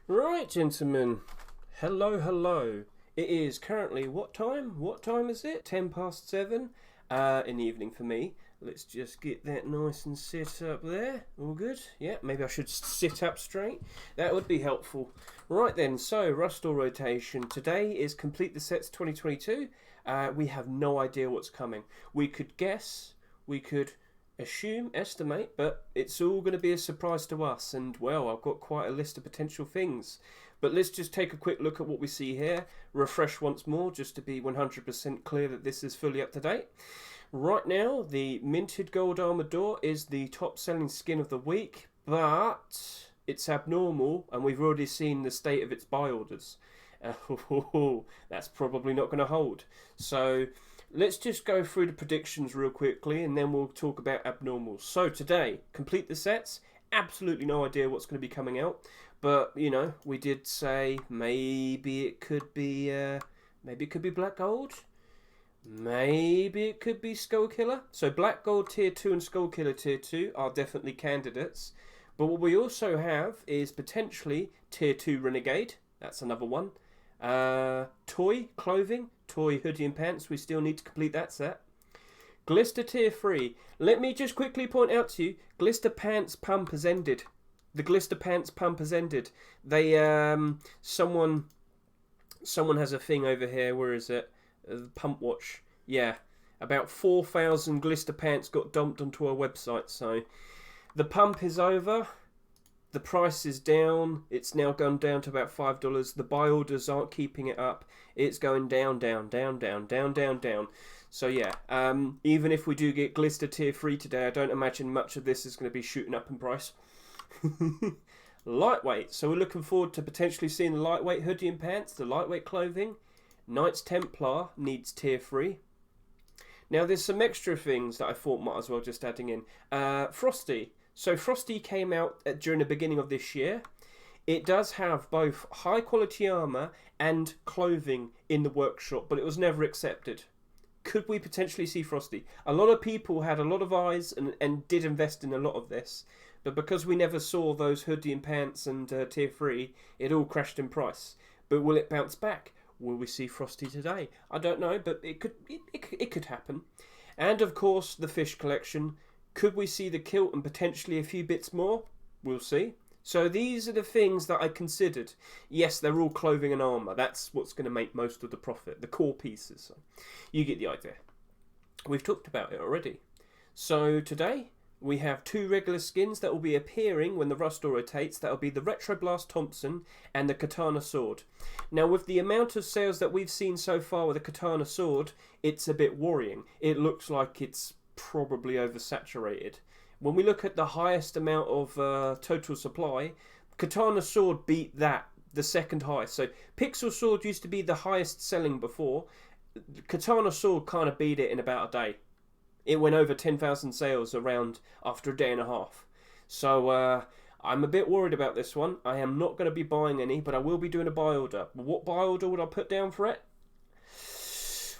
Right, gentlemen. Hello, hello. It is currently what time? What time is it? 7 in the evening for me. Let's just get that nice and set up there. All good? Yeah, maybe I should sit up straight. That would be helpful. Right then, so Rust or rotation. Today is Complete the Sets 2022. We have no idea what's coming. We could guess, we could assume, estimate, but it's all going to be a surprise to us. And well, I've got quite a list of potential things. But let's just take a quick look at what we see here. Refresh once more just to be 100% clear that this is fully up to date. Right now, the Minted Gold Armored Door is the top selling skin of the week, but it's abnormal and we've already seen the state of its buy orders. That's probably not going to hold. So let's just go through the predictions real quickly and then we'll talk about abnormals. So today, Complete the Sets. Absolutely no idea what's going to be coming out. But, you know, we did say maybe it could be Black Gold. Maybe it could be Skullkiller. So Black Gold Tier 2 and Skullkiller Tier 2 are definitely candidates. But what we also have is potentially Tier 2 Renegade. That's another one. Toy clothing, toy hoodie and pants. We still need to complete that set. Glister Tier 3. Let me just quickly point out to you, Glister Pants pump has ended. The Glister Pants pump has ended. They someone has a thing over here. Where is it? Pump watch. Yeah, about 4,000 Glister Pants got dumped onto our website. So the pump is over. The price is down. It's now gone down to about $5. The buy orders aren't keeping it up. It's going down, down, down, down, down, down, down. So yeah, even if we do get Glister Tier 3 today, I don't imagine much of this is going to be shooting up in price. Lightweight. So we're looking forward to potentially seeing the lightweight hoodie and pants, the lightweight clothing. Knights Templar needs Tier 3. Now there's some extra things that I thought might as well just adding in. Frosty. So Frosty came out during the beginning of this year. It does have both high quality armour and clothing in the workshop, but it was never accepted. Could we potentially see Frosty? A lot of people had a lot of eyes and did invest in a lot of this, but because we never saw those hoodie and pants and Tier 3, it all crashed in price. But will it bounce back? Will we see Frosty today? I don't know, but it could happen. And of course, the fish collection. Could we see the kilt and potentially a few bits more? We'll see. So these are the things that I considered. Yes, they're all clothing and armour. That's what's going to make most of the profit. The core pieces. So you get the idea. We've talked about it already. So today we have 2 regular skins that will be appearing when the Rust rotates. That will be the Retroblast Thompson and the Katana Sword. Now with the amount of sales that we've seen so far with the Katana Sword, it's a bit worrying. It looks like it's probably oversaturated. When we look at the highest amount of total supply, Katana Sword beat that, the second highest. So Pixel Sword used to be the highest selling before. Katana Sword kind of beat it in about a day. It went over 10,000 sales around after a day and a half. So I'm a bit worried about this one. I am not going to be buying any, but I will be doing a buy order. What buy order would I put down for it?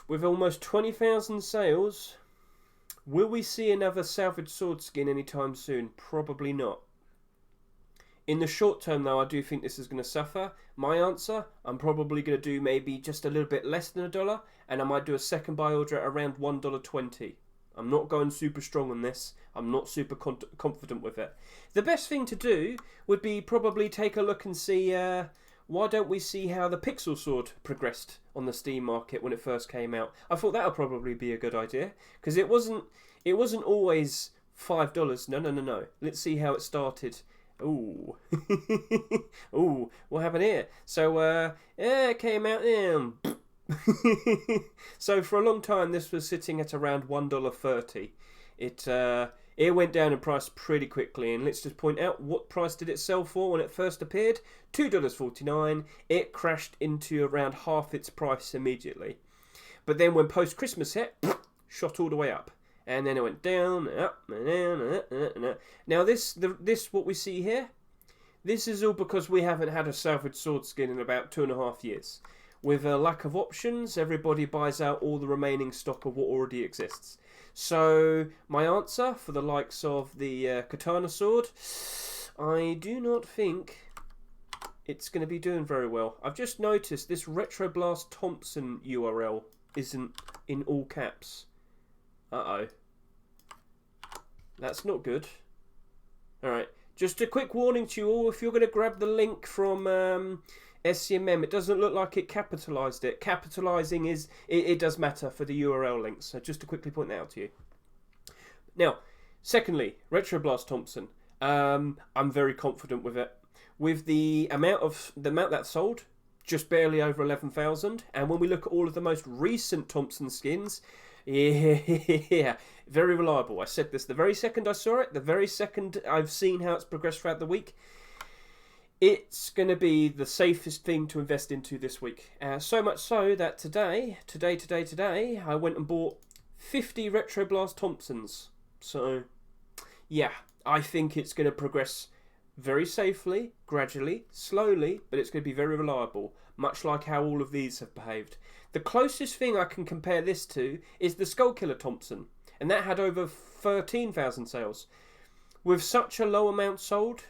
With almost 20,000 sales, will we see another salvage sword skin anytime soon? Probably not. In the short term though, I do think this is going to suffer. My answer, I'm probably going to do maybe just a little bit less than $1, and I might do a second buy order at around $1.20. I'm not going super strong on this. I'm not super confident with it. The best thing to do would be probably take a look and see, why don't we see how the Pixel Sword progressed on the Steam market when it first came out. I thought that would probably be a good idea, because it wasn't always $5. No. Let's see how it started. Ooh. Ooh, what happened here? So, it came out So for a long time this was sitting at around $1.30. It went down in price pretty quickly, and let's just point out what price did it sell for when it first appeared? $2.49. It crashed into around half its price immediately. But then when post-Christmas hit, shot all the way up. And then it went down, up, and down, and up. Now this what we see here, this is all because we haven't had a salvage sword skin in about 2.5 years. With a lack of options, everybody buys out all the remaining stock of what already exists. So my answer for the likes of the Katana Sword, I do not think it's going to be doing very well. I've just noticed this Retroblast Thompson URL isn't in all caps. Uh-oh. That's not good. Alright, just a quick warning to you all, if you're going to grab the link from SCMM, it doesn't look like it capitalised it. Capitalising is, it does matter for the URL links, so just to quickly point that out to you. Now, secondly, Retroblast Thompson. I'm very confident with it. With the amount that's sold, just barely over 11,000, and when we look at all of the most recent Thompson skins, yeah, very reliable. I said this the very second I saw it, the very second I've seen how it's progressed throughout the week. It's going to be the safest thing to invest into this week. So much so that today, I went and bought 50 Retroblast Thompsons. So, yeah, I think it's going to progress very safely, gradually, slowly, but it's going to be very reliable, much like how all of these have behaved. The closest thing I can compare this to is the Skullkiller Thompson, and that had over 13,000 sales. With such a low amount sold,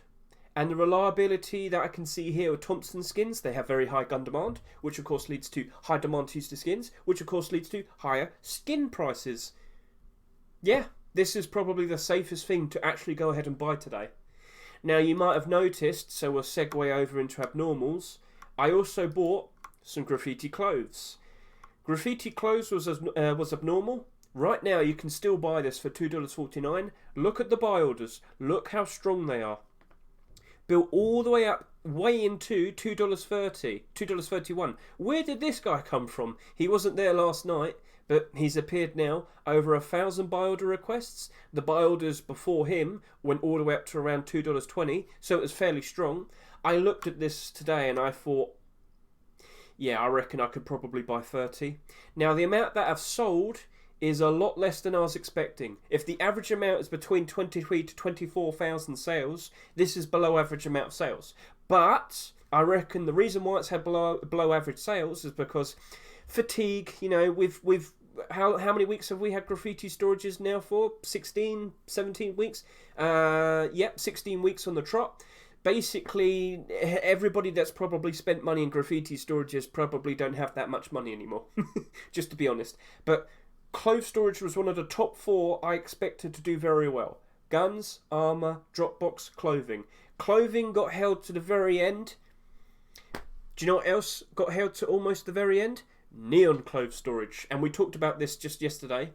and the reliability that I can see here with Thompson skins, they have very high gun demand, which of course leads to high demand to use the skins, which of course leads to higher skin prices. Yeah, this is probably the safest thing to actually go ahead and buy today. Now, you might have noticed, so we'll segue over into abnormals, I also bought some graffiti clothes. Graffiti clothes was abnormal. Right now, you can still buy this for $2.49. Look at the buy orders. Look how strong they are. Built all the way up, way into $2.30, $2.31. Where did this guy come from? He wasn't there last night, but he's appeared now. Over 1,000 buy order requests. The buy orders before him went all the way up to around $2.20, so it was fairly strong. I looked at this today and I thought, yeah, I reckon I could probably buy 30. Now, the amount that I've sold is a lot less than I was expecting. If the average amount is between 23 to 24,000 sales, this is below average amount of sales. But I reckon the reason why it's had below average sales is because fatigue, you know, with how many weeks have we had graffiti storages now for? 16, 17 weeks? Yep, 16 weeks on the trot. Basically, everybody that's probably spent money in graffiti storages probably don't have that much money anymore, just to be honest. But clothes storage was one of the top 4 I expected to do very well. Guns, armour, Dropbox, clothing. Clothing got held to the very end. Do you know what else got held to almost the very end? Neon clothes storage. And we talked about this just yesterday.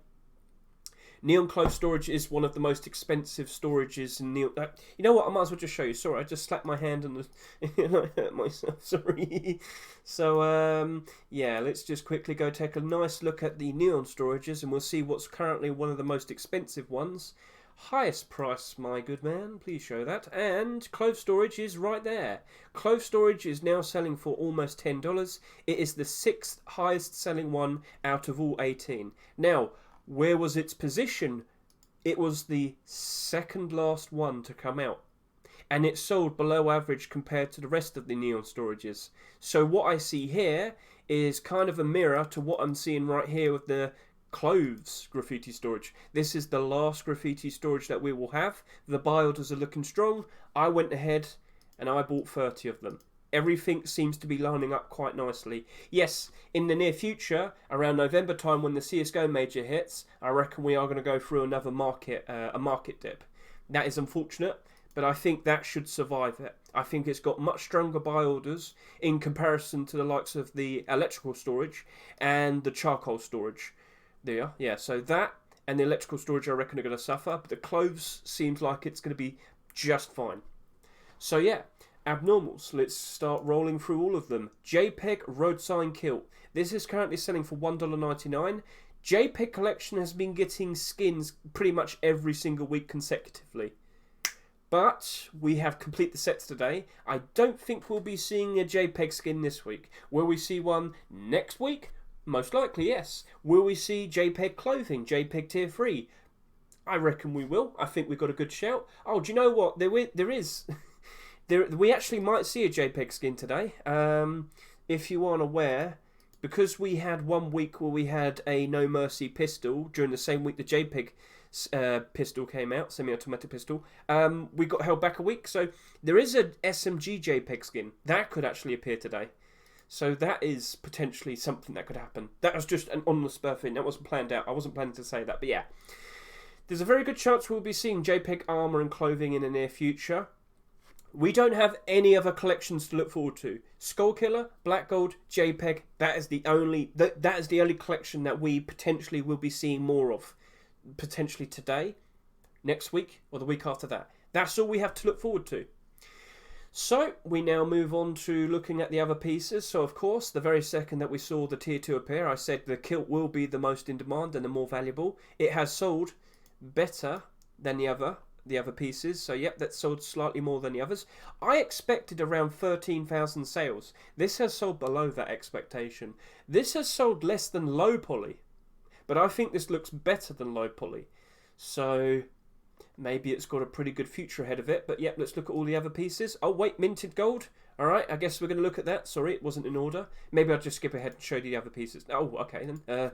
Neon clothes storage is one of the most expensive storages in neon. You know what? I might as well just show you. Sorry, I just slapped my hand on the. I hurt myself. Sorry. So yeah, let's just quickly go take a nice look at the neon storages, and we'll see what's currently one of the most expensive ones. Highest price, my good man. Please show that. And clothes storage is right there. Clothes storage is now selling for almost $10. It is the 6th highest selling one out of all 18. Now, where was its position? It was the second last one to come out. And it sold below average compared to the rest of the neon storages. So what I see here is kind of a mirror to what I'm seeing right here with the clothes graffiti storage. This is the last graffiti storage that we will have. The buy orders are looking strong. I went ahead and I bought 30 of them. Everything seems to be lining up quite nicely. Yes, in the near future, around November time when the CSGO major hits, I reckon we are going to go through another market dip. That is unfortunate, but I think that should survive it. I think it's got much stronger buy orders in comparison to the likes of the electrical storage and the charcoal storage. There, yeah, so that and the electrical storage I reckon are going to suffer, but the clothes seems like it's going to be just fine. So yeah, abnormals, let's start rolling through all of them. JPEG road sign kilt. This is currently selling for $1.99. JPEG collection has been getting skins pretty much every single week consecutively. But we have complete the sets today. I don't think we'll be seeing a JPEG skin this week. Will we see one next week? Most likely, yes. Will we see JPEG clothing, JPEG tier 3? I reckon we will. I think we've got a good shout. Oh, do you know what? There is... we actually might see a JPEG skin today. If you aren't aware, because we had 1 week where we had a No Mercy pistol during the same week the JPEG pistol came out, semi-automatic pistol. We got held back a week, so there is a SMG JPEG skin that could actually appear today. So that is potentially something that could happen. That was just an on the spur thing. That wasn't planned out. I wasn't planning to say that, but yeah. There's a very good chance we'll be seeing JPEG armor and clothing in the near future. We don't have any other collections to look forward to. Skullkiller, Black Gold, JPEG, that is the only collection that we potentially will be seeing more of. Potentially today, next week, or the week after that. That's all we have to look forward to. So, we now move on to looking at the other pieces. So, of course, the very second that we saw the Tier 2 appear, I said the kilt will be the most in demand and the more valuable. It has sold better than the other pieces. So, yep, that's sold slightly more than the others. I expected around 13,000 sales. This has sold below that expectation. This has sold less than low poly. But I think this looks better than low poly. So maybe it's got a pretty good future ahead of it. But yep, let's look at all the other pieces. Oh wait, minted gold. Alright, I guess we're going to look at that. Sorry, it wasn't in order. Maybe I'll just skip ahead and show you the other pieces. Oh, okay then.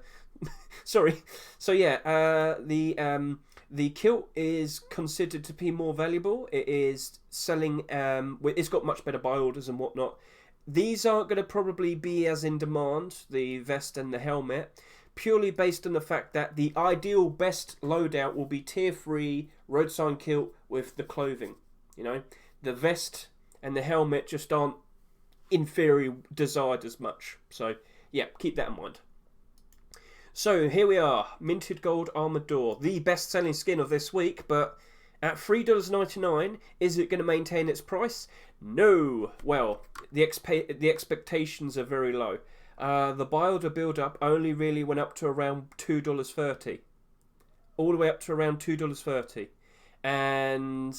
Sorry. So yeah, the kilt is considered to be more valuable. It is selling, it's got much better buy orders and whatnot. These aren't going to probably be as in demand, the vest and the helmet, purely based on the fact that the ideal best loadout will be tier 3 road sign kilt with the clothing. You know, the vest and the helmet just aren't in theory desired as much. So yeah, keep that in mind. So here we are, minted gold armored door, the best selling skin of this week, but at $3.99, is it going to maintain its price? No. Well, the expectations are very low. The buy order build up only really went up to around $2.30. All the way up to around $2.30. And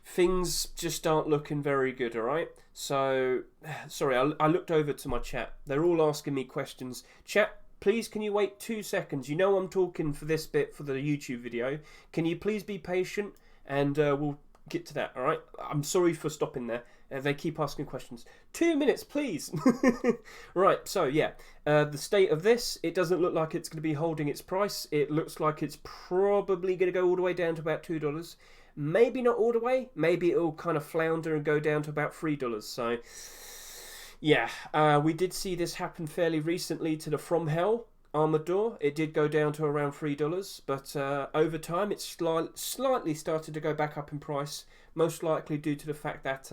things just aren't looking very good, alright? So, sorry, I looked over to my chat. They're all asking me questions. Chat, please can you wait 2 seconds? You know I'm talking for this bit for the YouTube video. Can you please be patient and we'll get to that, alright? I'm sorry for stopping there. They keep asking questions. 2 minutes, please. Right, so yeah. The state of this, it doesn't look like it's going to be holding its price. It looks like it's probably going to go all the way down to about $2. Maybe not all the way. Maybe it'll kind of flounder and go down to about $3. So, yeah. We did see this happen fairly recently to the From Hell armored door. It did go down to around $3. But over time, it's slightly started to go back up in price. Most likely due to the fact that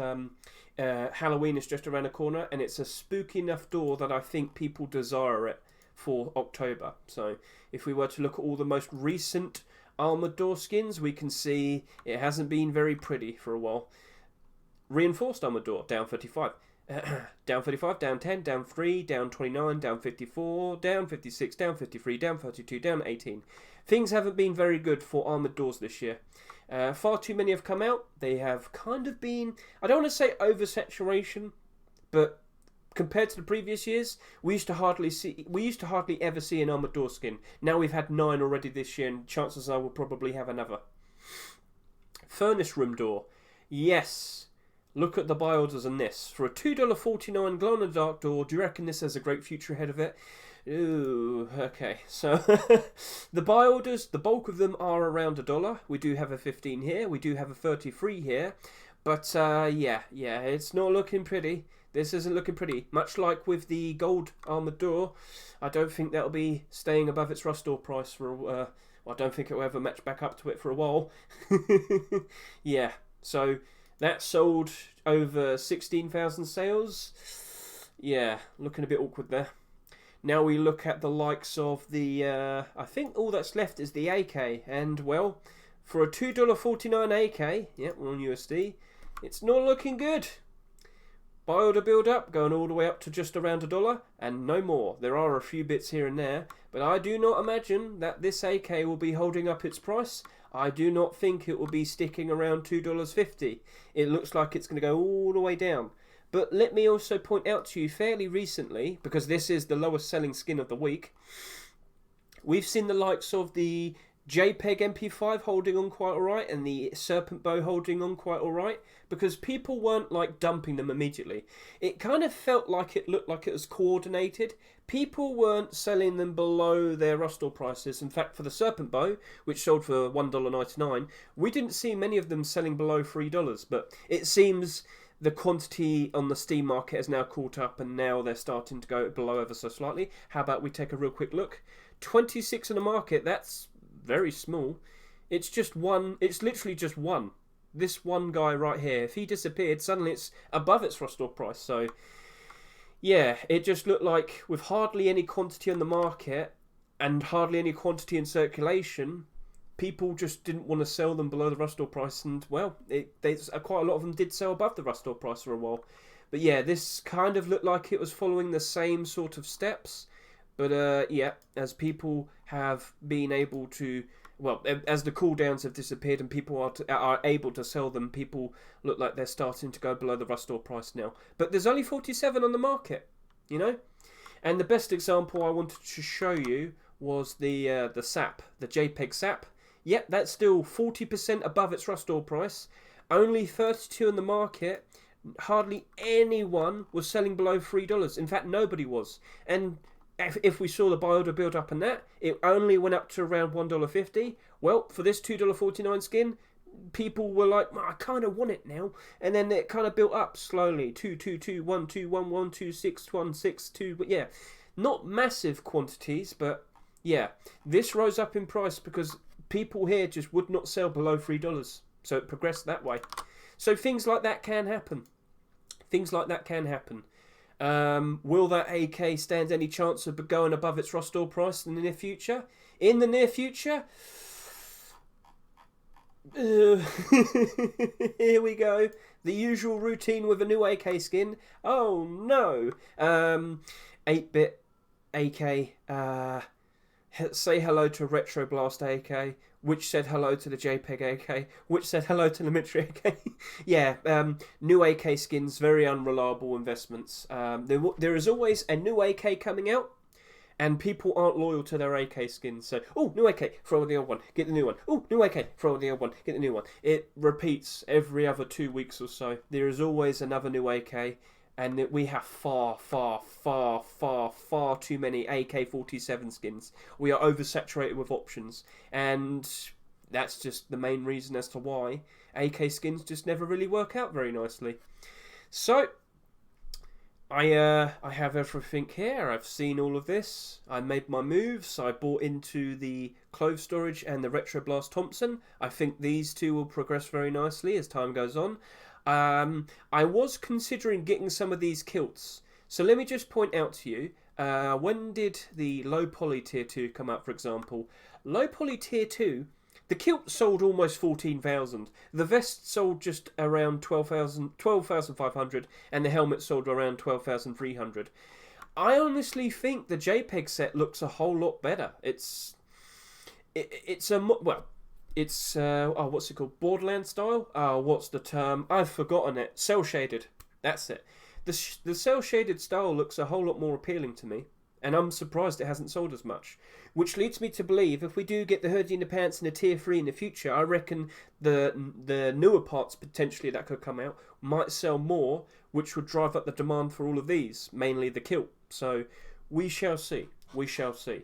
Halloween is just around the corner and it's a spooky enough door that I think people desire it for October. So if we were to look at all the most recent armored door skins, we can see it hasn't been very pretty for a while. Reinforced armored door, down 35. Down 35, down 10, down 3, down 29, down 54, down 56, down 53, down 32, down 18. Things haven't been very good for armoured doors this year. Far too many have come out. They have kind of been, I don't want to say oversaturation, but compared to the previous years, we used to hardly ever see an armoured door skin. Now we've had 9 already this year, and chances are we'll probably have another. Furnace room door. Yes. Look at the buy orders on this. For a $2.49 glow in the dark door, do you reckon this has a great future ahead of it? Ooh, okay. So, the buy orders, the bulk of them are around $1. We do have a 15 here. We do have a 33 here. But, yeah, it's not looking pretty. This isn't looking pretty. Much like with the gold armoured door, I don't think that'll be staying above its rust door price for, well, I don't think it'll ever match back up to it for a while. Yeah, so that sold over 16,000 sales. Yeah, looking a bit awkward there. Now we look at the likes of the, I think all that's left is the AK. And, well, for a $2.49 AK, yep, we're on USD, it's not looking good. Buy order build up, going all the way up to just around $1, and no more. There are a few bits here and there, but I do not imagine that this AK will be holding up its price. I do not think it will be sticking around $2.50. It looks like it's going to go all the way down. But let me also point out to you fairly recently, because this is the lowest selling skin of the week, we've seen the likes of the JPEG MP5 holding on quite alright, and the Serpent Bow holding on quite alright, because people weren't like dumping them immediately. It kind of felt like it looked like it was coordinated. People weren't selling them below their Rustall prices. In fact, for the Serpent Bow, which sold for $1.99, we didn't see many of them selling below $3, but it seems the quantity on the Steam market has now caught up, and now they're starting to go below ever so slightly. How about we take a real quick look? 26 in the market, that's very small. It's just one. It's literally just one. This one guy right here. If he disappeared, suddenly it's above its Rustall price. So yeah, it just looked like with hardly any quantity on the market and hardly any quantity in circulation, people just didn't want to sell them below the Rustall price. And well, quite a lot of them did sell above the Rustall price for a while. But yeah, this kind of looked like it was following the same sort of steps. But yeah, as people have been able to, well, as the cooldowns have disappeared and people are able to sell them, people look like they're starting to go below the Rustall price now. But there's only 47 on the market, you know? And the best example I wanted to show you was the SAP, the JPEG SAP. Yep, that's still 40% above its Rustall price. Only 32 in the market. Hardly anyone was selling below $3. In fact, nobody was. And if we saw the buy order build up on that, it only went up to around $1.50. Well, for this $2.49 skin, people were like, I kind of want it now. And then it kind of built up slowly. 2, 2, 2, 1, 2, 1, 1, 2, 6, 1, 6, 2. But yeah, not massive quantities, but yeah, this rose up in price because people here just would not sell below $3. So it progressed that way. So things like that can happen. Things like that can happen. Will that AK stand any chance of going above its Rustall price in the near future? In the near future? Here we go. The usual routine with a new AK skin. Oh no. 8-bit AK. Say hello to Retro Blast AK, which said hello to the JPEG AK, which said hello to the Military AK. Yeah, new AK skins, very unreliable investments. There is always a new AK coming out, and people aren't loyal to their AK skins. So, oh, new AK, throw the old one, get the new one. Oh, new AK, throw the old one, get the new one. It repeats every other 2 weeks or so. There is always another new AK. And we have far too many AK-47 skins. We are oversaturated with options. And that's just the main reason as to why AK skins just never really work out very nicely. So, I have everything here. I've seen all of this. I made my moves. I bought into the Clove Storage and the Retro Blast Thompson. I think these two will progress very nicely as time goes on. I was considering getting some of these kilts. So let me just point out to you, when did the low poly tier 2 come out, for example? Low poly tier 2, the kilt sold almost 14,000. The vest sold just around 12,500, and the helmet sold around 12,300. I honestly think the JPEG set looks a whole lot better. It's what's it called? Borderlands style? What's the term? I've forgotten it. Cell shaded. That's it. The cell shaded style looks a whole lot more appealing to me, and I'm surprised it hasn't sold as much. Which leads me to believe if we do get the hoodie and the pants and the tier 3 in the future, I reckon the newer parts potentially that could come out might sell more, which would drive up the demand for all of these, mainly the kilt. So we shall see. We shall see.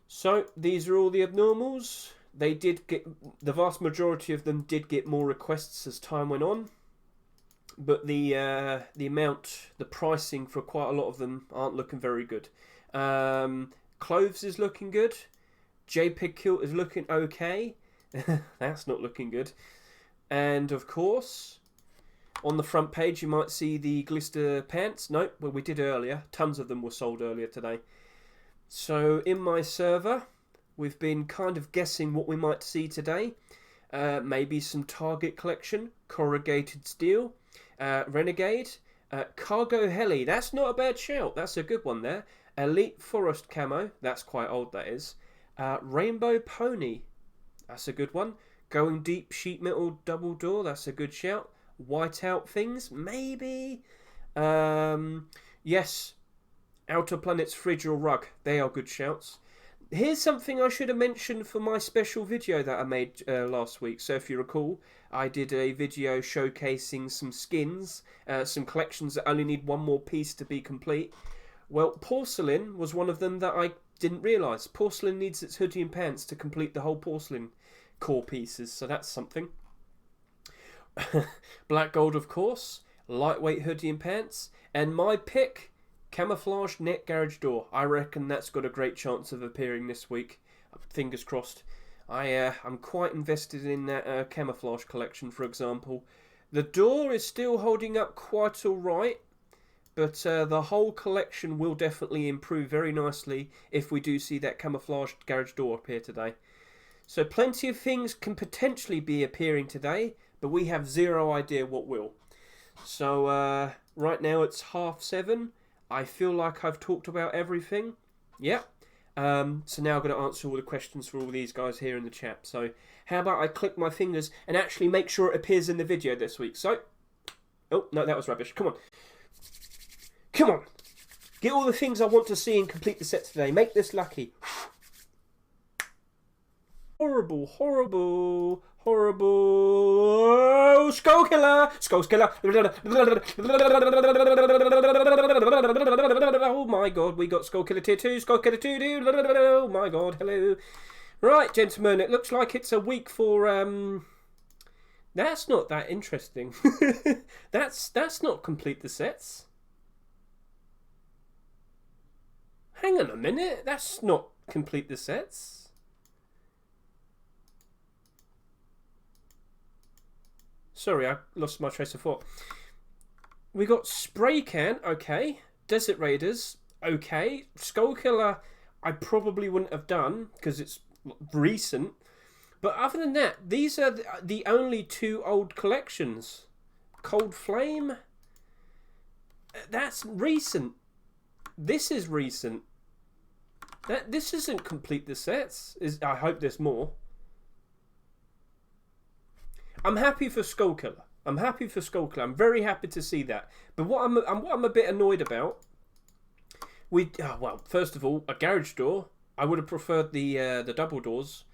So these are all the abnormals. They did get, the vast majority of them did get more requests as time went on, but the pricing for quite a lot of them aren't looking very good. Clothes is looking good. JPEG kilt is looking okay. That's not looking good. And of course, on the front page you might see the Glister pants. Nope, well we did earlier. Tons of them were sold earlier today. So in my server, we've been kind of guessing what we might see today. Maybe some Target collection, corrugated steel, Renegade, Cargo Heli. That's not a bad shout. That's a good one there. Elite Forest Camo. That's quite old, that is. Rainbow Pony. That's a good one. Going Deep Sheet Metal Double Door. That's a good shout. Whiteout Things. Maybe. Yes. Outer Planets Fridge or Rug. They are good shouts. Here's something I should have mentioned for my special video that I made last week. So if you recall, I did a video showcasing some skins, some collections that only need one more piece to be complete. Well, porcelain was one of them that I didn't realise. Porcelain needs its hoodie and pants to complete the whole porcelain core pieces, so that's something. Black gold, of course, lightweight hoodie and pants, and my pick, camouflage net garage door. I reckon that's got a great chance of appearing this week. Fingers crossed. I'm quite invested in that camouflage collection, for example. The door is still holding up quite alright, but the whole collection will definitely improve very nicely if we do see that camouflaged garage door appear today. So plenty of things can potentially be appearing today, but we have zero idea what will. So right now it's 7:30. I feel like I've talked about everything. Yeah. So now I'm going to answer all the questions for all these guys here in the chat. So how about I click my fingers and actually make sure it appears in the video this week. So, oh, no, that was rubbish. Come on. Come on. Get all the things I want to see and complete the set today. Make this lucky. Horrible, horrible, horrible. Skullkiller! Skullkiller! Oh my god, we got Skullkiller tier 2, Skullkiller 2, oh my god, hello. Right, gentlemen, it looks like it's a week for, that's not that interesting. That's not complete the sets. Hang on a minute, that's not complete the sets. Sorry, I lost my trace of thought. We got Spray Can, okay. Desert Raiders, okay. Skullkiller, I probably wouldn't have done because it's recent. But other than that, these are the only two old collections. Cold Flame, that's recent. This is recent. This isn't complete the sets. I hope there's more. I'm happy for Skullkiller. I'm happy for Skullkiller. I'm very happy to see that. But what I'm a bit annoyed about, well, first of all, a garage door. I would have preferred the double doors.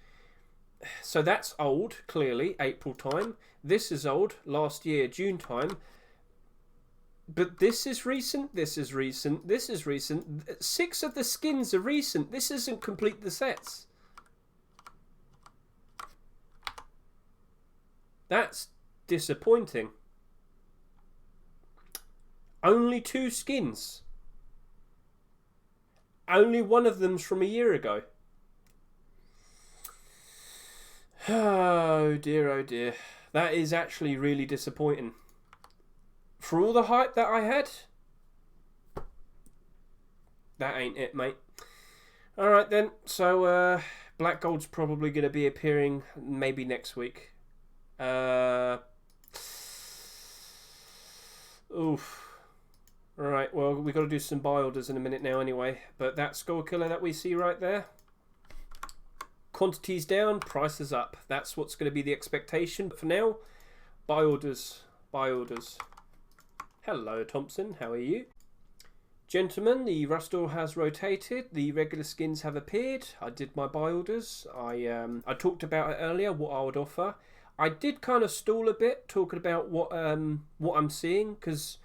So that's old, clearly, April time. This is old, last year, June time. But this is recent, this is recent, this is recent. 6 of the skins are recent. This isn't complete the sets. That's disappointing. Only 2 skins. Only one of them's from a year ago. Oh dear, oh dear. That is actually really disappointing. For all the hype that I had, that ain't it, mate. Alright then, so Black Gold's probably going to be appearing maybe next week. Oof. Right, well, we've got to do some buy orders in a minute now anyway. But that Skullkiller that we see right there, quantities down, prices up. That's what's going to be the expectation. But for now, buy orders. Buy orders. Hello, Thompson. How are you? Gentlemen, the rust door has rotated. The regular skins have appeared. I did my buy orders. I talked about it earlier, what I would offer. I did kind of stall a bit talking about what I'm seeing, because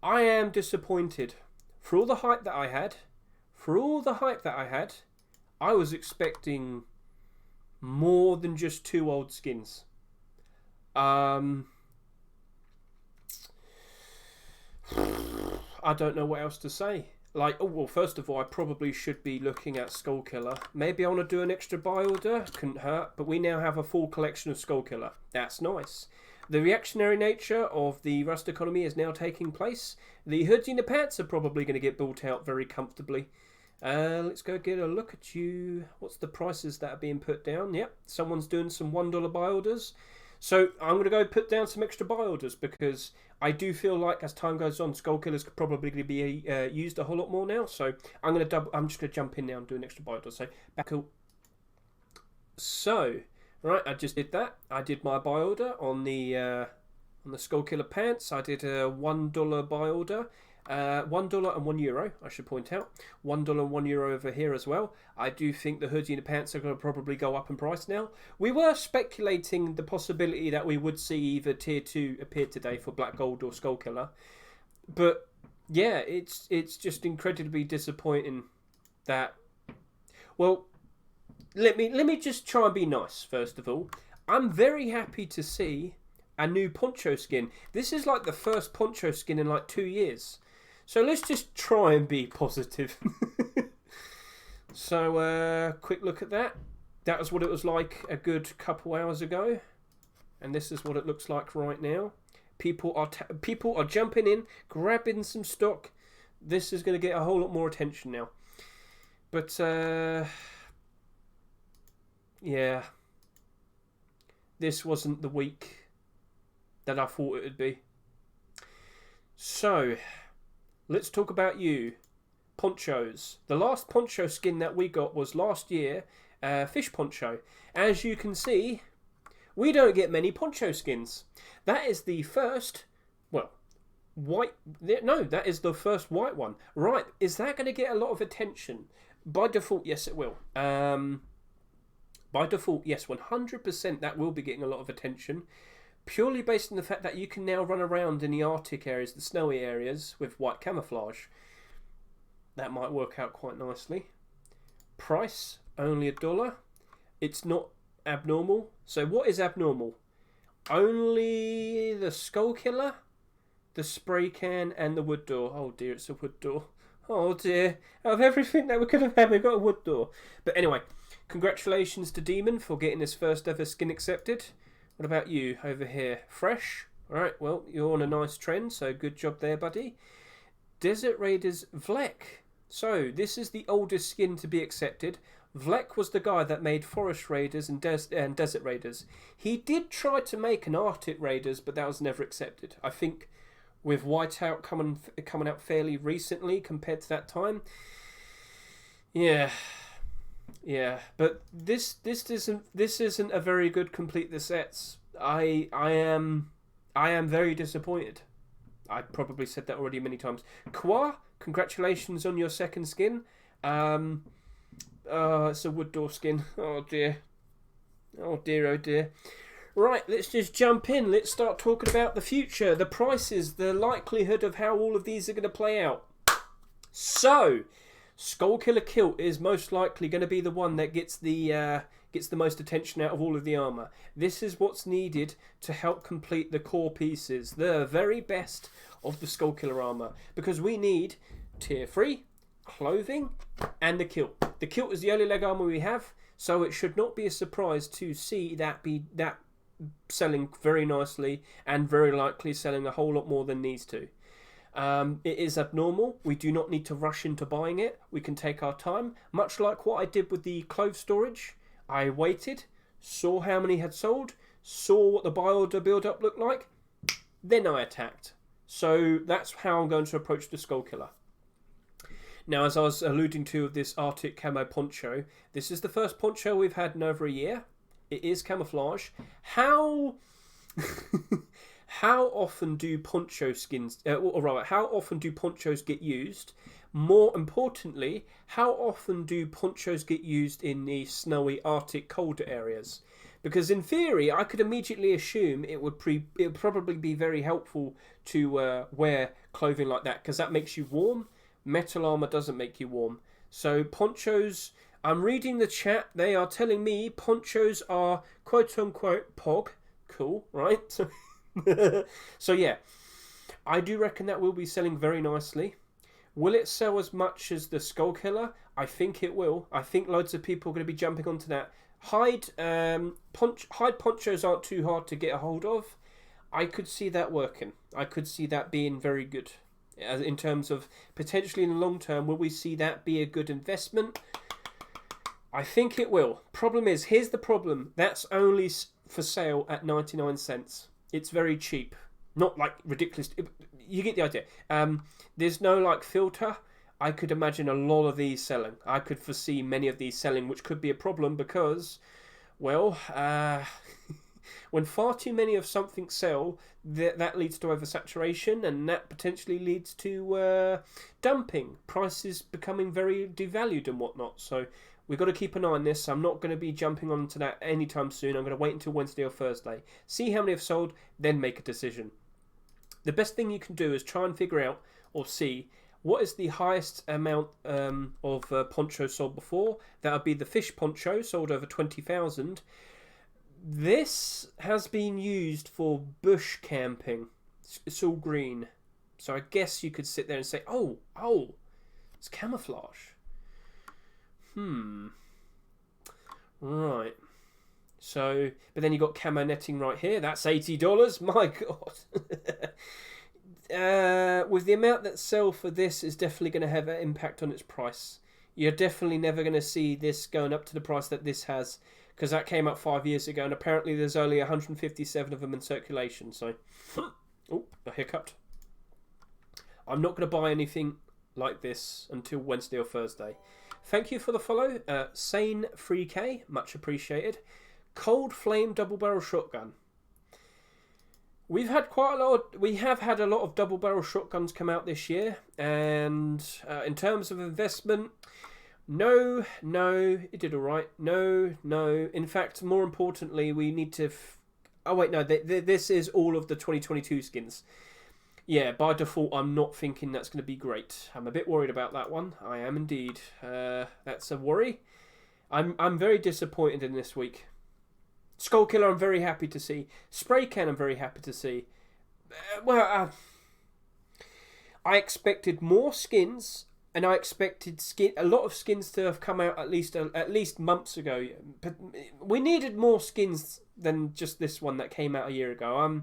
I am disappointed. For all the hype that I had, I was expecting more than just 2 old skins. I don't know what else to say. Like, oh, well, first of all, I probably should be looking at Skullkiller. Maybe I want to do an extra buy order. Couldn't hurt. But we now have a full collection of Skullkiller. That's nice. The reactionary nature of the rust economy is now taking place. The hoods and the pants are probably going to get built out very comfortably. Let's go get a look at you. What's the prices that are being put down? Yep, someone's doing some $1 buy orders. So I'm going to go put down some extra buy orders because I do feel like as time goes on, Skullkiller's probably going to be used a whole lot more now. So I'm just going to jump in now and do an extra buy order. So back up. So right, I just did that. I did my buy order on the Skullkiller pants. I did a $1 buy order. $1 and €1, I should point out. $1 and €1 over here as well. I do think the hoodie and the pants are going to probably go up in price now. We were speculating the possibility that we would see either Tier 2 appear today for Black Gold or Skullkiller. But yeah, it's just incredibly disappointing that... Well, let me just try and be nice, first of all. I'm very happy to see a new poncho skin. This is like the first poncho skin in like 2 years. So let's just try and be positive. So, quick look at that. That was what it was like a good couple hours ago. And this is what it looks like right now. People are jumping in, grabbing some stock. This is going to get a whole lot more attention now. But, yeah. This wasn't the week that I thought it would be. So... let's talk about you. Ponchos. The last poncho skin that we got was last year, fish poncho. As you can see, we don't get many poncho skins. That is the first, well, white, no, that is the first white one. Right, is that going to get a lot of attention? By default, yes it will. By default, yes, 100% that will be getting a lot of attention. Purely based on the fact that you can now run around in the Arctic areas, the snowy areas, with white camouflage. That might work out quite nicely. Price, only $1. It's not abnormal. So what is abnormal? Only the Skullkiller, the spray can, and the wood door. Oh dear, it's a wood door. Oh dear. Out of everything that we could have had, we got a wood door. But anyway, congratulations to Demon for getting his first ever skin accepted. What about you over here? Fresh? Alright, well, you're on a nice trend, so good job there, buddy. Desert Raiders Vlek. So, this is the oldest skin to be accepted. Vlek was the guy that made Forest Raiders and Desert Raiders. He did try to make an Arctic Raiders, but that was never accepted. I think with Whiteout coming out fairly recently compared to that time. Yeah. Yeah, but this isn't a very good complete the sets. I am very disappointed. I probably said that already many times. Kwa, congratulations on your second skin. It's a wood door skin. Oh dear. Oh dear, oh dear. Right, let's just jump in. Let's start talking about the future, the prices, the likelihood of how all of these are going to play out. So, Skullkiller Kilt is most likely going to be the one that gets the most attention out of all of the armour. This is what's needed to help complete the core pieces, the very best of the Skullkiller armour, because we need Tier 3, clothing, and the kilt. The kilt is the only leg armour we have, so it should not be a surprise to see that selling very nicely and very likely selling a whole lot more than needs to. It is abnormal. We do not need to rush into buying it. We can take our time. Much like what I did with the clothes storage. I waited, saw how many had sold, saw what the buy order build-up looked like, then I attacked. So that's how I'm going to approach the Skullkiller. Now, as I was alluding to with this Arctic camo poncho, this is the first poncho we've had in over a year. It is camouflage. How often do poncho skins, how often do ponchos get used? More importantly, how often do ponchos get used in the snowy Arctic colder areas? Because in theory, I could immediately assume it would probably be very helpful to wear clothing like that, because that makes you warm. Metal armor doesn't make you warm. So ponchos, I'm reading the chat, they are telling me ponchos are quote-unquote pog. Cool, right? So yeah, I do reckon that will be selling very nicely. Will it sell as much as the Skullkiller? I think it will. I think loads of people are going to be jumping onto that. Hide ponchos aren't too hard to get a hold of. I could see that working. I could see that being very good. In terms of potentially in the long term, will we see that be a good investment? I think it will. Problem is, here's the problem. That's only for sale at 99 cents. It's very cheap. Not like ridiculous. You get the idea. There's no like filter. I could imagine a lot of these selling. I could foresee many of these selling, which could be a problem because, well, When far too many of something sell, that leads to oversaturation, and that potentially leads to dumping, prices becoming very devalued and whatnot. So we've got to keep an eye on this. I'm not going to be jumping onto that anytime soon. I'm going to wait until Wednesday or Thursday, see how many have sold, then make a decision. The best thing you can do is try and figure out or see what is the highest amount of ponchos sold before. That would be the fish poncho, sold over 20,000. This has been used for bush camping. It's all green. So I guess you could sit there and say, oh, it's camouflage. Right. So, but then you got camo netting right here. That's $80. My God. With the amount that sell for this is definitely going to have an impact on its price. You're definitely never going to see this going up to the price that this has, because that came out 5 years ago, and apparently there's only 157 of them in circulation. So, oh, I hiccuped. I'm not going to buy anything like this until Wednesday or Thursday. Thank you for the follow, Sane 3K, much appreciated. Cold Flame double barrel shotgun. We have had a lot of double barrel shotguns come out this year, and in terms of investment, no, it did all right. No. In fact, more importantly, we need to. Oh wait, no. This is all of the 2022 skins. Yeah, by default, I'm not thinking that's going to be great. I'm a bit worried about that one. I am indeed. That's a worry. I'm very disappointed in this week. Skullkiller, I'm very happy to see. Spray Can, I'm very happy to see. I expected more skins, and I expected a lot of skins to have come out at least months ago. But we needed more skins than just this one that came out a year ago.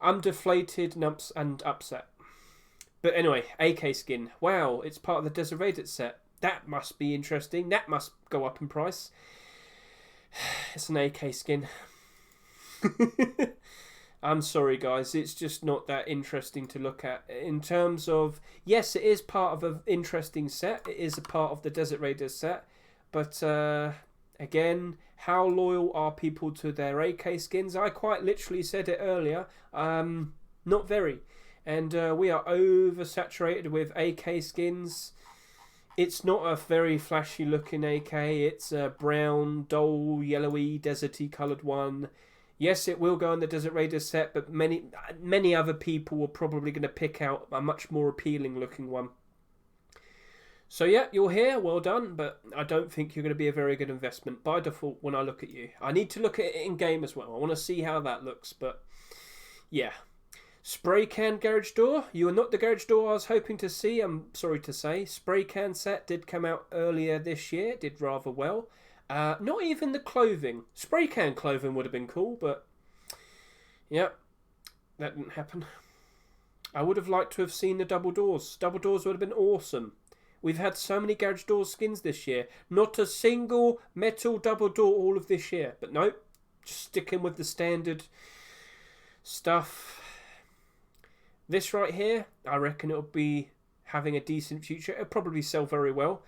I'm deflated and upset. But anyway, AK skin. Wow, it's part of the Desert Raiders set. That must be interesting. That must go up in price. It's an AK skin. I'm sorry, guys. It's just not that interesting to look at. In terms of, yes, it is part of an interesting set. It is a part of the Desert Raiders set. But, again, how loyal are people to their AK skins? I quite literally said it earlier. Not very. And we are oversaturated with AK skins. It's not a very flashy looking AK. It's a brown, dull, yellowy, deserty coloured one. Yes, it will go in the Desert Raiders set, but many other people were probably going to pick out a much more appealing looking one. So yeah, you're here, well done, but I don't think you're going to be a very good investment by default when I look at you. I need to look at it in game as well. I want to see how that looks, but yeah. Spray Can Garage Door. You are not the garage door I was hoping to see, I'm sorry to say. Spray Can set did come out earlier this year, did rather well. Not even the clothing. Spray Can clothing would have been cool, but yeah, that didn't happen. I would have liked to have seen the double doors. Double doors would have been awesome. We've had so many garage door skins this year. Not a single metal double door all of this year. But nope, just sticking with the standard stuff. This right here, I reckon it'll be having a decent future. It'll probably sell very well.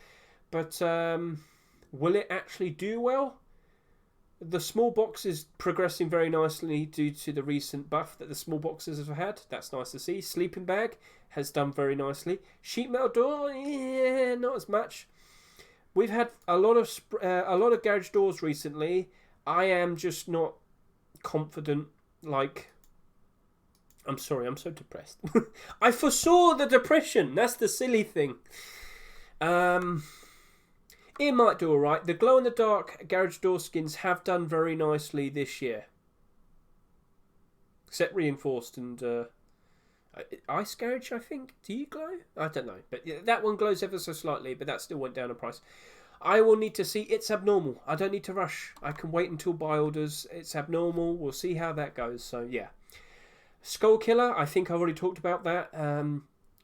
But will it actually do well? The small box is progressing very nicely due to the recent buff that the small boxes have had. That's nice to see. Sleeping bag has done very nicely. Sheet metal door, yeah, not as much. We've had a lot of garage doors recently. I am just not confident. Like, I'm sorry, I'm so depressed. I foresaw the depression. That's the silly thing. It might do alright. The glow-in-the-dark garage door skins have done very nicely this year. Except reinforced and ice garage, I think. Do you glow? I don't know. But yeah, that one glows ever so slightly, but that still went down in price. I will need to see. It's abnormal. I don't need to rush. I can wait until buy orders. It's abnormal. We'll see how that goes. So, yeah. Skullkiller, I think I already talked about that.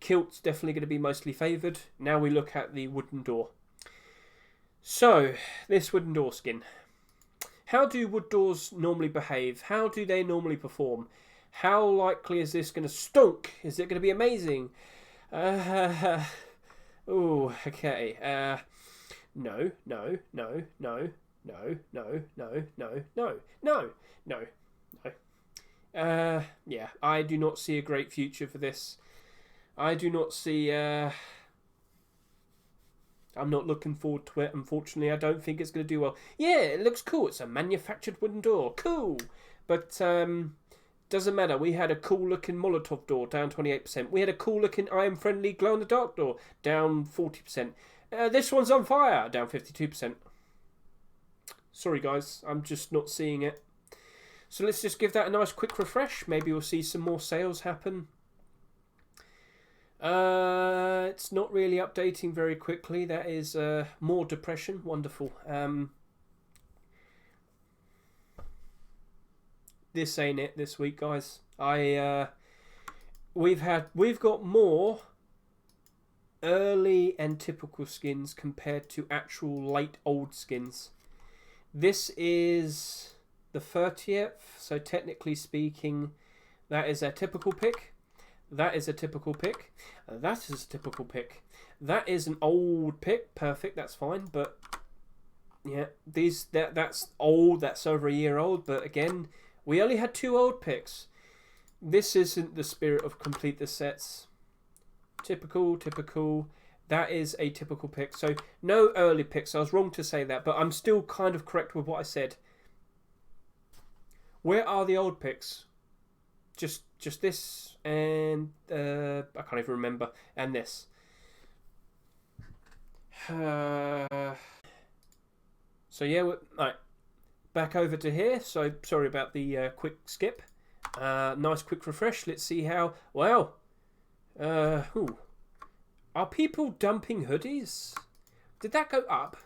Kilt's definitely going to be mostly favoured. Now we look at the wooden door. So, this wooden door skin. How do wood doors normally behave? How do they normally perform? How likely is this going to stunk? Is it going to be amazing? Oh, okay. No. no, no, no, no, no, no, no, no. Yeah, I do not see a great future for this. I do not see. I'm not looking forward to it. Unfortunately, I don't think it's going to do well. Yeah, it looks cool. It's a manufactured wooden door. Cool, but doesn't matter. We had a cool looking Molotov door down 28%. We had a cool looking I am friendly glow in the dark door down 40%. This one's on fire down 52%. Sorry guys, I'm just not seeing it. So let's just give that a nice quick refresh. Maybe we'll see some more sales happen. It's not really updating very quickly. That is more depression. Wonderful. This ain't it this week, guys. We've got more early and typical skins compared to actual late old skins. This is the 30th, so technically speaking, that is a typical pick. That is a typical pick. That is a typical pick. That is an old pick. Perfect, that's fine. But yeah, that's old. That's over a year old. But again, we only had 2 old picks. This isn't the spirit of complete the sets. Typical, typical. That is a typical pick. So no early picks. I was wrong to say that, but I'm still kind of correct with what I said. Where are the old picks? Just this and I can't even remember, and this. So yeah, right, back over to here. So sorry about the quick skip. Nice quick refresh. Let's see how. Wow. Are people dumping hoodies? Did that go up?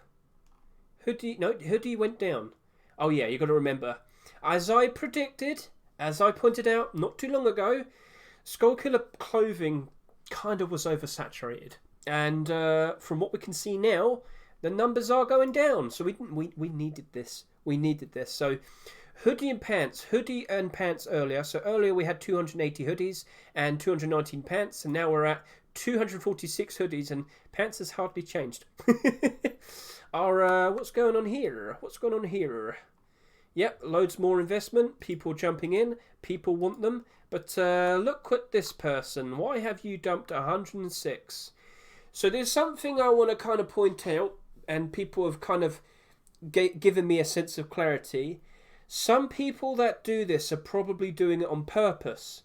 Hoodie went down. Oh yeah, you got to remember. As I predicted, as I pointed out not too long ago, Skullkiller clothing kind of was oversaturated. And from what we can see now, the numbers are going down. So we needed this. We needed this. So hoodie and pants. Hoodie and pants earlier. So earlier we had 280 hoodies and 219 pants. And now we're at 246 hoodies, and pants has hardly changed. What's going on here? What's going on here? Yep, loads more investment. People jumping in. People want them. But look at this person. Why have you dumped 106? So there's something I want to kind of point out, and people have kind of given me a sense of clarity. Some people that do this are probably doing it on purpose.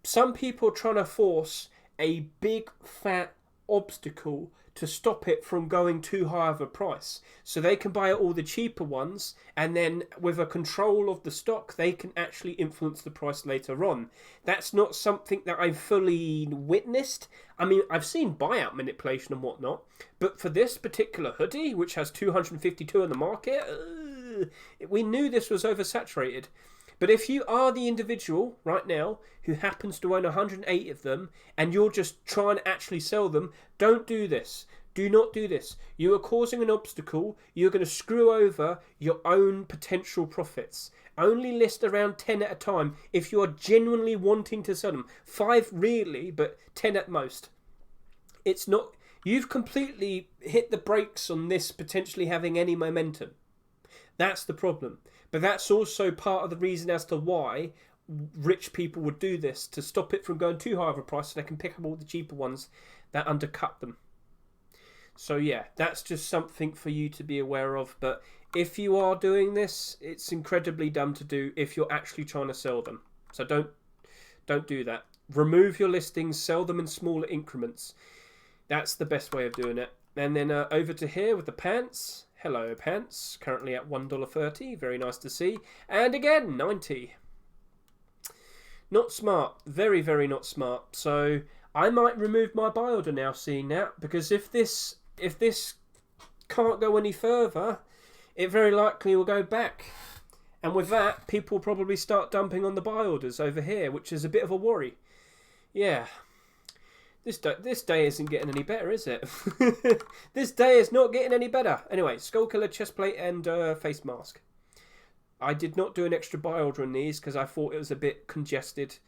Some people are trying to force a big fat obstacle to stop it from going too high of a price, so they can buy all the cheaper ones, and then with a control of the stock they can actually influence the price later on. That's not something that I've fully witnessed. I mean, I've seen buyout manipulation and whatnot, but for this particular hoodie, which has 252 on the market, we knew this was oversaturated. But if you are the individual right now who happens to own 108 of them and you're just trying to actually sell them, don't do this. Do not do this. You are causing an obstacle. You're going to screw over your own potential profits. Only list around 10 at a time if you are genuinely wanting to sell them. 5 really, but 10 at most. It's not. You've completely hit the brakes on this potentially having any momentum. That's the problem. But that's also part of the reason as to why rich people would do this, to stop it from going too high of a price so they can pick up all the cheaper ones that undercut them. So yeah, that's just something for you to be aware of. But if you are doing this, it's incredibly dumb to do if you're actually trying to sell them. So don't do that. Remove your listings, sell them in smaller increments. That's the best way of doing it. And then over to here with the pants. Hello, pants. Currently at $1.30. Very nice to see. And again, 90. Not smart. Very, very not smart. So I might remove my buy order now, seeing that, because if this can't go any further, it very likely will go back. And with that, people will probably start dumping on the buy orders over here, which is a bit of a worry. Yeah. This day isn't getting any better, is it? This day is not getting any better. Anyway, Skullkiller chestplate and face mask. I did not do an extra buy order on these because I thought it was a bit congested.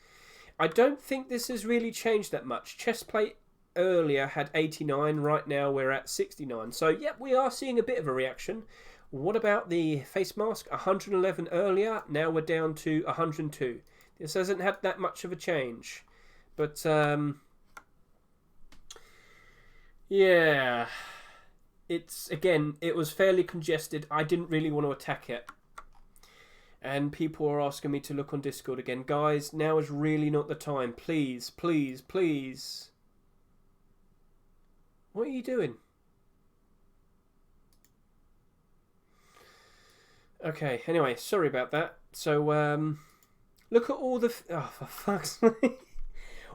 I don't think this has really changed that much. Chestplate earlier had 89. Right now we're at 69. So, yep, we are seeing a bit of a reaction. What about the face mask? 111 earlier, now we're down to 102. This hasn't had that much of a change. But, yeah. It was fairly congested. I didn't really want to attack it. And people are asking me to look on Discord again. Guys, now is really not the time. Please, please, please. What are you doing? Okay, anyway, sorry about that. So, look at all the... Oh, for fuck's sake.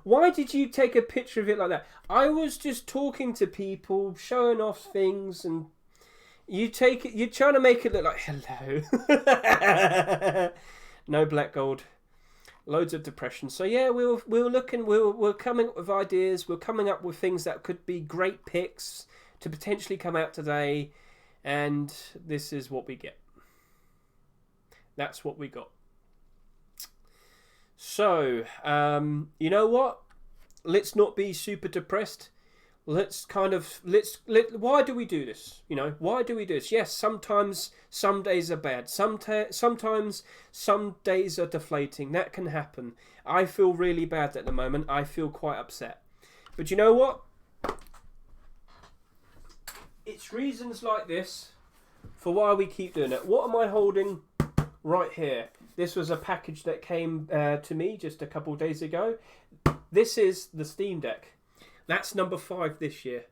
Why did you take a picture of it like that? I was just talking to people, showing off things, and you take it. You're trying to make it look like hello. No black gold, loads of depression. So yeah, we're looking. We're coming up with ideas. We're coming up with things that could be great picks to potentially come out today, and this is what we get. That's what we got. So, you know what? Let's not be super depressed. Let's why do we do this? You know, why do we do this? Yes, sometimes some days are bad. Sometimes some days are deflating. That can happen. I feel really bad at the moment. I feel quite upset. But you know what? It's reasons like this for why we keep doing it. What am I holding right here? This was a package that came to me just a couple of days ago. This is the Steam Deck. That's number 5 this year.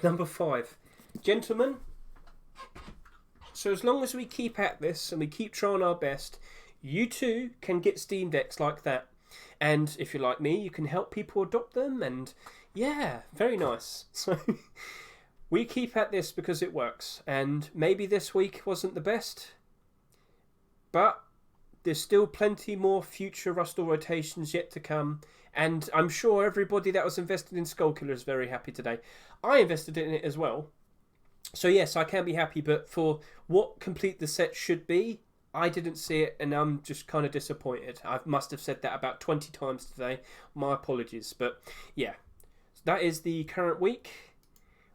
Number 5. Gentlemen, so as long as we keep at this and we keep trying our best, you too can get Steam Decks like that. And if you're like me, you can help people adopt them. And yeah, very nice. So we keep at this because it works. And maybe this week wasn't the best, but there's still plenty more future Rustle rotations yet to come. And I'm sure everybody that was invested in Skullkiller is very happy today. I invested in it as well. So yes, I can be happy. But for what complete the set should be, I didn't see it. And I'm just kind of disappointed. I must have said that about 20 times today. My apologies. But yeah, that is the current week.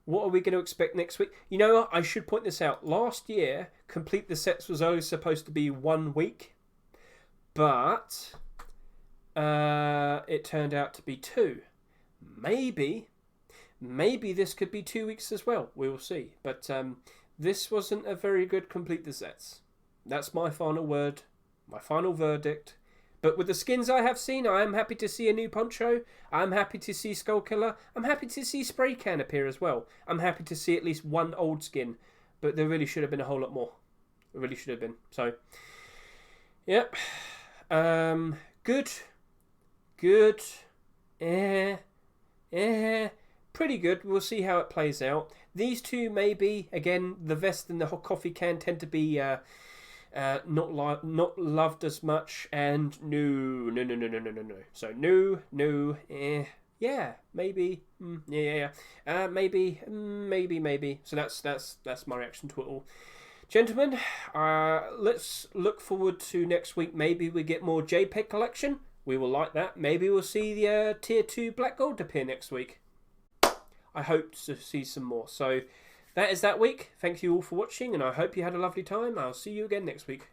What are we going to expect next week? You know what? I should point this out. Last year, complete the sets was only supposed to be 1 week. But it turned out to be 2. Maybe this could be 2 weeks as well. We will see. But this wasn't a very good complete the sets. That's my final word, my final verdict. But with the skins I have seen, I am happy to see a new Poncho. I'm happy to see Skullkiller. I'm happy to see Spray Can appear as well. I'm happy to see at least one old skin. But there really should have been a whole lot more. It really should have been. So, yep. Good. Pretty good. We'll see how it plays out. These two maybe, again, the vest and the hot coffee can tend to be not loved as much. And no. So no. Yeah, maybe. Maybe. So that's my reaction to it all. Gentlemen, let's look forward to next week. Maybe we get more JPEG collection. We will like that. Maybe we'll see the Tier 2 Black Gold appear next week. I hope to see some more. So that is that week. Thank you all for watching, and I hope you had a lovely time. I'll see you again next week.